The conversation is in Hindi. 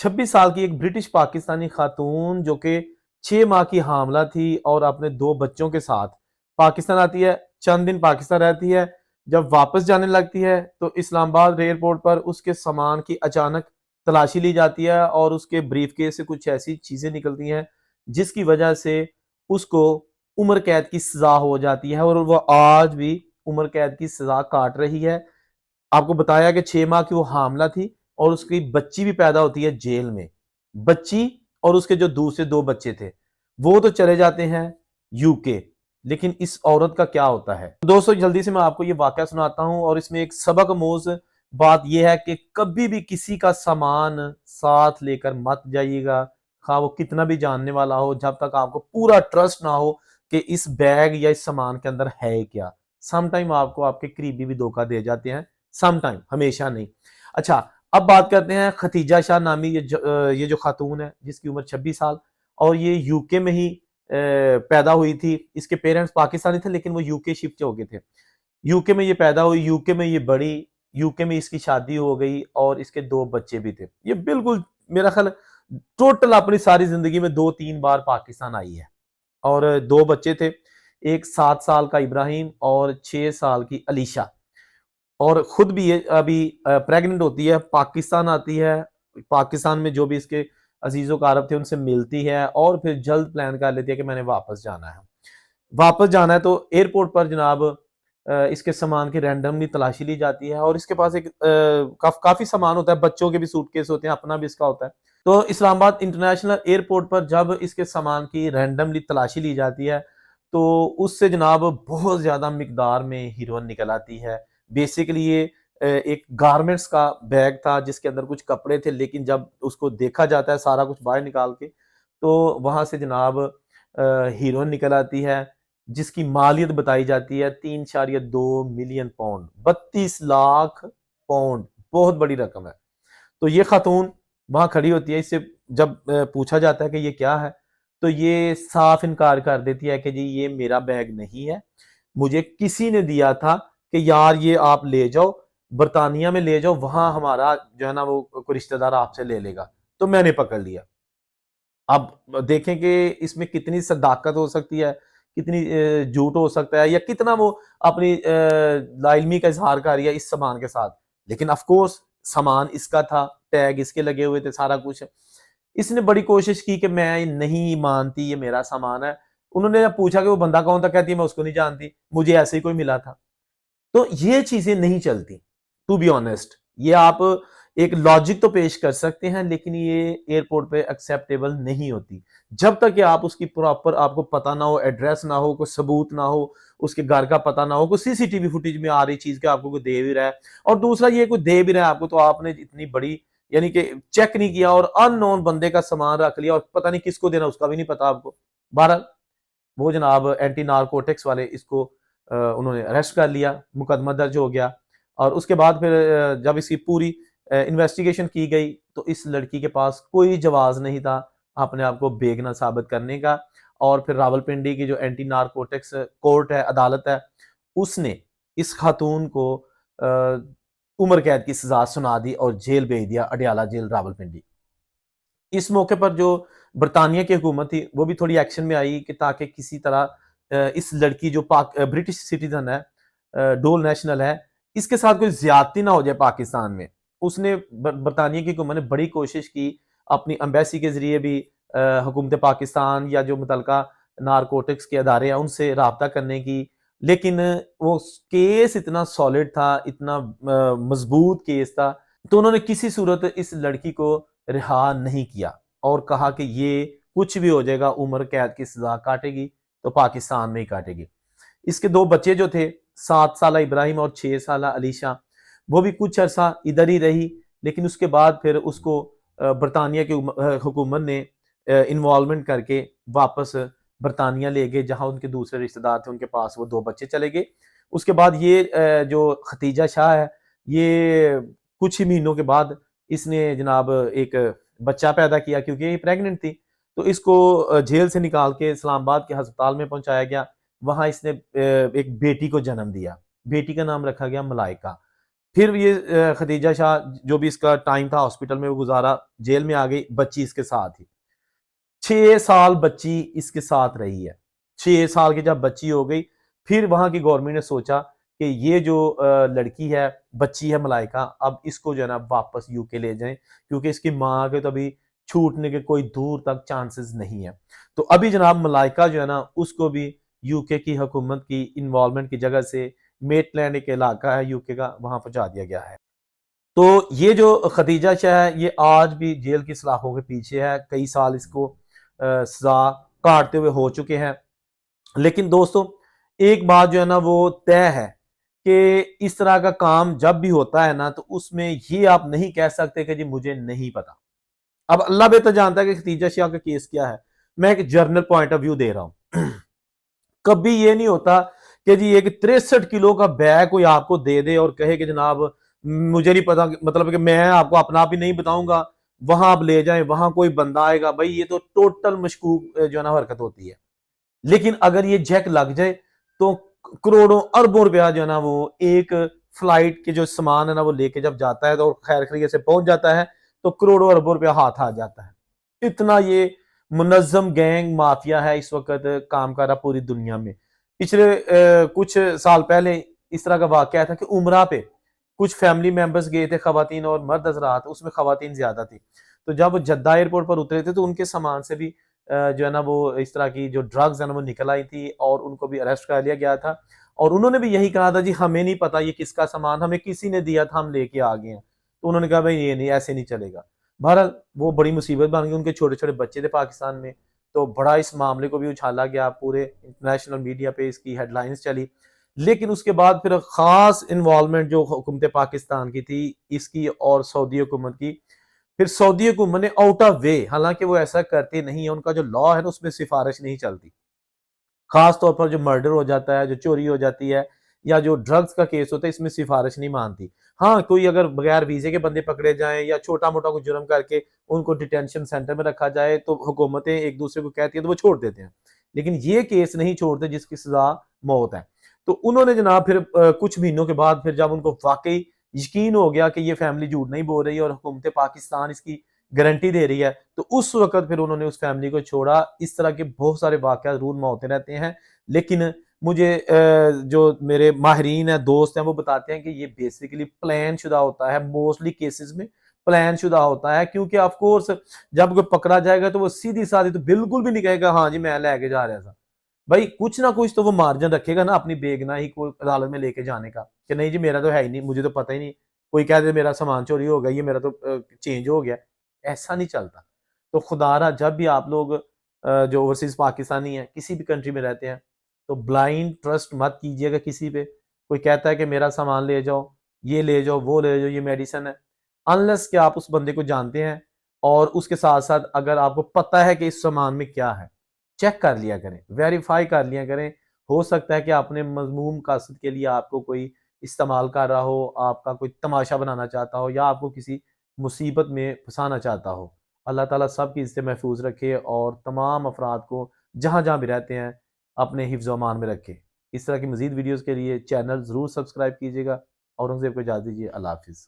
26 साल की एक ब्रिटिश पाकिस्तानी खातून जो कि 6 माह की हामला थी और अपने 2 बच्चों के साथ पाकिस्तान आती है, चंद दिन पाकिस्तान रहती है। जब वापस जाने लगती है तो इस्लामाबाद एयरपोर्ट पर उसके सामान की अचानक तलाशी ली जाती है और उसके ब्रीफकेस से कुछ ऐसी चीजें निकलती हैं जिसकी वजह से उसको उम्र कैद की सजा हो जाती है और वो आज भी उम्र कैद की सजा काट रही है। आपको बताया कि 6 माह की वो हामला थी और उसकी बच्ची भी पैदा होती है जेल में। बच्ची और उसके जो दूसरे 2 बच्चे थे, वो तो चले जाते हैं यूके, लेकिन इस औरत का क्या होता है? तो दोस्तों जल्दी से मैं आपको ये वाकया सुनाता हूँ और इसमें एक सबक-आमूज़ बात ये है कि कभी भी किसी का सामान साथ लेकर मत जाइएगा, ख़ाह वो कितना भी जानने वाला हो, जब तक आपको पूरा ट्रस्ट ना हो कि इस बैग या इस सामान के अंदर है क्या। सम टाइम आपको आपके करीबी भी धोखा दे जाते हैं, सम टाइम, हमेशा नहीं। अच्छा, अब बात करते हैं खतीजा शाह नामी ये जो खातून है जिसकी उम्र 26 साल और ये यूके में ही पैदा हुई थी। इसके पेरेंट्स पाकिस्तानी थे लेकिन वो यूके शिफ्ट हो गए थे। यूके में ये पैदा हुई, यूके में ये बढ़ी, यूके में इसकी शादी हो गई और इसके 2 बच्चे भी थे। ये बिल्कुल मेरा ख्याल टोटल अपनी सारी जिंदगी में 2-3 बार पाकिस्तान आई है और 2 बच्चे थे, एक 7 साल का इब्राहिम और 6 साल की अलीशा। और खुद भी ये अभी प्रेग्नेंट होती है, पाकिस्तान आती है, पाकिस्तान में जो भी इसके अजीज़ो कारब थे उनसे मिलती है और फिर जल्द प्लान कर लेती है कि मैंने वापस जाना है। वापस जाना है तो एयरपोर्ट पर जनाब इसके सामान की रैंडमली तलाशी ली जाती है और इसके पास एक काफ़ी सामान होता है, बच्चों के भी सूटकेस होते हैं, अपना भी इसका होता है। तो इस्लामाबाद इंटरनेशनल एयरपोर्ट पर जब इसके सामान की रैंडमली तलाशी ली जाती है, तो उससे जनाब बहुत ज़्यादा मिकदार में हेरोइन निकल आती है। बेसिकली ये एक गारमेंट्स का बैग था जिसके अंदर कुछ कपड़े थे, लेकिन जब उसको देखा जाता है सारा कुछ बाहर निकाल के, तो वहाँ से जनाब हेरोइन निकल आती है जिसकी मालियत बताई जाती है 3.2 मिलियन पाउंड, 32 लाख पाउंड, बहुत बड़ी रकम है। तो ये खातून वहाँ खड़ी होती है, इससे जब पूछा जाता है कि ये क्या है, तो ये साफ इनकार कर देती है कि जी ये मेरा बैग नहीं है, मुझे किसी ने दिया था कि यार ये आप ले जाओ, बरतानिया में ले जाओ, वहाँ हमारा जो है ना वो कोई रिश्तेदार आपसे ले लेगा, तो मैंने पकड़ लिया। अब देखें कि इसमें कितनी सदाकत हो सकती है, कितनी झूठ हो सकता है या कितना वो अपनी लाइल्मी का इज़हार कर रही है इस सामान के साथ। लेकिन ऑफ कोर्स सामान इसका था, टैग इसके लगे हुए थे, सारा कुछ। इसने बड़ी कोशिश की कि मैं नहीं मानती ये मेरा सामान है। उन्होंने जब पूछा कि वो बंदा कौन था, कहती है मैं उसको नहीं जानती, मुझे ऐसे ही कोई मिला था। तो ये चीजें नहीं चलती, टू बी ऑनेस्ट। ये आप एक लॉजिक तो पेश कर सकते हैं लेकिन ये एयरपोर्ट पे एक्सेप्टेबल नहीं होती जब तक कि आप उसकी प्रॉपर आपको पता ना हो, एड्रेस ना हो, कोई सबूत ना हो, उसके घर का पता ना हो, कोई सीसीटीवी फुटेज में आ रही चीज के आपको कोई दे भी रहा है और दूसरा ये कोई दे भी रहा है आपको, तो आपने इतनी बड़ी यानी कि चेक नहीं किया और अननोन बंदे का सामान रख लिया और पता नहीं किसको देना उसका भी नहीं पता आपको। बहरहाल वो जनाब एंटी नारकोटिक्स वाले इसको उन्होंने अरेस्ट कर लिया, मुकदमा दर्ज हो गया और उसके बाद फिर जब इसकी पूरी इन्वेस्टिगेशन की गई तो इस लड़की के पास कोई जवाब नहीं था अपने आप को बेगुनाह साबित करने का और फिर रावलपिंडी की जो एंटी नारकोटिक्स कोर्ट है, अदालत है, उसने इस खातून को उम्र कैद की सजा सुना दी और जेल भेज दिया, अडयाला जेल रावलपिंडी। इस मौके पर जो बरतानिया की हुकूमत थी वो भी थोड़ी एक्शन में आई कि ताकि किसी तरह इस लड़की जो ब्रिटिश सिटीजन है, डोल नेशनल है, इसके साथ कोई ज्यादती ना हो जाए पाकिस्तान में। उसने बरतानिया की हुकूमत ने बड़ी कोशिश की अपनी एम्बेसी के जरिए भी हुकूमत पाकिस्तान या जो मुतलका नारकोटिक्स के अदारे हैं उनसे रबता करने की, लेकिन वो केस इतना सॉलिड था, इतना मजबूत केस था, तो उन्होंने किसी सूरत इस लड़की को रिहा नहीं किया और कहा कि ये कुछ भी हो जाएगा, उम्र कैद की सजा काटेगी तो पाकिस्तान में ही काटेगी। इसके 2 बच्चे जो थे, 7 साल इब्राहिम और 6 साल अलीशा, वो भी कुछ अरसा इधर ही रही, लेकिन उसके बाद फिर उसको बरतानिया की हुकूमत ने इन्वॉल्वमेंट करके वापस बरतानिया ले गए, जहां उनके दूसरे रिश्तेदार थे उनके पास वो 2 बच्चे चले गए। उसके बाद ये जो खतीजा शाह है, ये कुछ ही महीनों के बाद इसने जनाब एक बच्चा पैदा किया क्योंकि ये प्रेग्नेंट थी। तो इसको जेल से निकाल के इस्लामाबाद के अस्पताल में पहुंचाया गया। वहां इसने एक बेटी को जन्म दिया। बेटी का नाम रखा गया मलाइका। फिर ये खदीजा शाह जो भी इसका टाइम था हॉस्पिटल में वो गुजारा, जेल में आ गई, बच्ची इसके साथ ही 6 साल बच्ची इसके साथ रही है। 6 साल की जब बच्ची हो गई, फिर वहां की गवर्नमेंट ने सोचा कि ये जो लड़की है, बच्ची है मलाइका, अब इसको जो है ना वापस यूके ले जाएं, क्योंकि इसकी माँ के तो अभी छूटने के कोई दूर तक चांसेस नहीं है। तो अभी जनाब मलाइका जो है ना उसको भी यूके की हुकूमत की इन्वॉल्वमेंट की जगह से मेटलैंड एक इलाका है यूके का, वहां पहुंचा दिया गया है। तो ये जो खदीजा शाह है ये आज भी जेल की सलाखों के पीछे है, कई साल इसको सजा काटते हुए हो चुके हैं। लेकिन दोस्तों एक बात जो है ना वो तय है कि इस तरह का काम जब भी होता है ना तो उसमें ये आप नहीं कह सकते कि जी मुझे नहीं पता। अब अल्लाह बेहतर जानता है कि खदीजा शाह का केस क्या है, मैं एक जर्नल पॉइंट ऑफ व्यू दे रहा हूं। कभी ये नहीं होता कि जी एक 63 किलो का बैग कोई आपको दे दे और कहे कि जनाब मुझे नहीं पता, मतलब कि मैं आपको अपना भी नहीं बताऊंगा, वहां आप ले जाएं, वहां कोई बंदा आएगा। भाई ये तो टोटल मशकूक जो है ना हरकत होती है। लेकिन अगर ये जैक लग जाए तो करोड़ों अरबों रुपया जो है ना वो एक फ्लाइट के जो सामान है ना वो लेके जब जाता है तो खैर खरीके से पहुंच जाता है तो करोड़ों अरबों रुपया हाथ आ जाता है। इतना ये मुनज्जम गैंग माफिया है इस वक्त काम कर रहा पूरी दुनिया में। पिछले कुछ साल पहले इस तरह का वाकया था कि उमरा पे कुछ फैमिली मेंबर्स गए थे, खवातीन और मर्द हजरात, उसमें खवातीन ज्यादा थी। तो जब वो जद्दा एयरपोर्ट पर उतरे थे तो उनके सामान से भी जो है ना वो इस तरह की जो ड्रग्स है ना वो निकल आई थी और उनको भी अरेस्ट कर लिया गया था। और उन्होंने भी यही कहा था जी हमें नहीं पता ये किसका सामान, हमें किसी ने दिया था, हम लेके आ गए हैं। तो उन्होंने कहा भाई ये नहीं, ऐसे नहीं चलेगा। बहरहाल वो बड़ी मुसीबत बन गई, उनके छोटे छोटे बच्चे थे पाकिस्तान में। तो बड़ा इस मामले को भी उछाला गया, पूरे इंटरनेशनल मीडिया पे इसकी हेडलाइंस चली। लेकिन उसके बाद फिर खास इन्वॉल्वमेंट जो हुकूमत पाकिस्तान की थी इसकी और सऊदी हुकूमत की, फिर सऊदी हुकूमत ने आउट ऑफ वे, हालांकि वो ऐसा करते नहीं है, उनका जो लॉ है ना उसमें सिफारिश नहीं चलती। खास तौर पर जो मर्डर हो जाता है, जो चोरी हो जाती है या जो ड्रग्स का केस होता है, इसमें सिफारिश नहीं मानती। हाँ, कोई अगर बगैर वीजे के बंदे पकड़े जाएं या छोटा मोटा कोई जुर्म करके उनको डिटेंशन सेंटर में रखा जाए तो हुकूमतें एक दूसरे को कहती है तो वो छोड़ देते हैं। लेकिन ये केस नहीं छोड़ते जिसकी सजा मौत है। तो उन्होंने जनाब फिर कुछ महीनों के बाद फिर जब उनको वाकई यकीन हो गया कि ये फैमिली झूठ नहीं बोल रही है और हुकूमत पाकिस्तान इसकी गारंटी दे रही है, तो उस वक्त फिर उन्होंने उस फैमिली को छोड़ा। इस तरह के बहुत सारे वाकयात रूल में होते रहते हैं। लेकिन मुझे जो मेरे माहिरीन है, दोस्त हैं, वो बताते हैं कि ये बेसिकली प्लान शुदा होता है, मोस्टली केसेस में प्लान शुदा होता है, क्योंकि ऑफ कोर्स जब कोई पकड़ा जाएगा तो वो सीधी साधी तो बिल्कुल भी नहीं कहेगा हाँ जी मैं लेके जा रहा था। भाई कुछ ना कुछ तो वो मार्जिन रखेगा ना अपनी बेगनाही को अदालत में लेके जाने का, कि नहीं जी मेरा तो है ही नहीं, मुझे तो पता ही नहीं, कोई कह दे मेरा सामान चोरी हो गया, ये मेरा तो चेंज हो गया। ऐसा नहीं चलता। तो खुदारा जब भी आप लोग जो ओवरसीज पाकिस्तानी है किसी भी कंट्री में रहते हैं तो ब्लाइंड ट्रस्ट मत कीजिएगा किसी पे। कोई कहता है कि मेरा सामान ले जाओ, ये ले जाओ, वो ले जाओ, ये मेडिसिन है, अनलेस कि आप उस बंदे को जानते हैं और उसके साथ साथ अगर आपको पता है कि इस सामान में क्या है, चेक कर लिया करें, वेरीफाई कर लिया करें। हो सकता है कि आपने मजमूम कासद के लिए आपको कोई इस्तेमाल कर रहा हो, आपका कोई तमाशा बनाना चाहता हो या आपको किसी मुसीबत में फंसाना चाहता हो। अल्लाह ताला सब की इज्जत महफूज रखे और तमाम अफराद को जहाँ जहाँ भी रहते हैं अपने हिफ्ज़ व अमान में रखे। इस तरह की मज़ीद वीडियोज़ के लिए चैनल ज़रूर सब्सक्राइब कीजिएगा और उनसे को इजाज़त दीजिए। अल्लाह हाफ़िज़।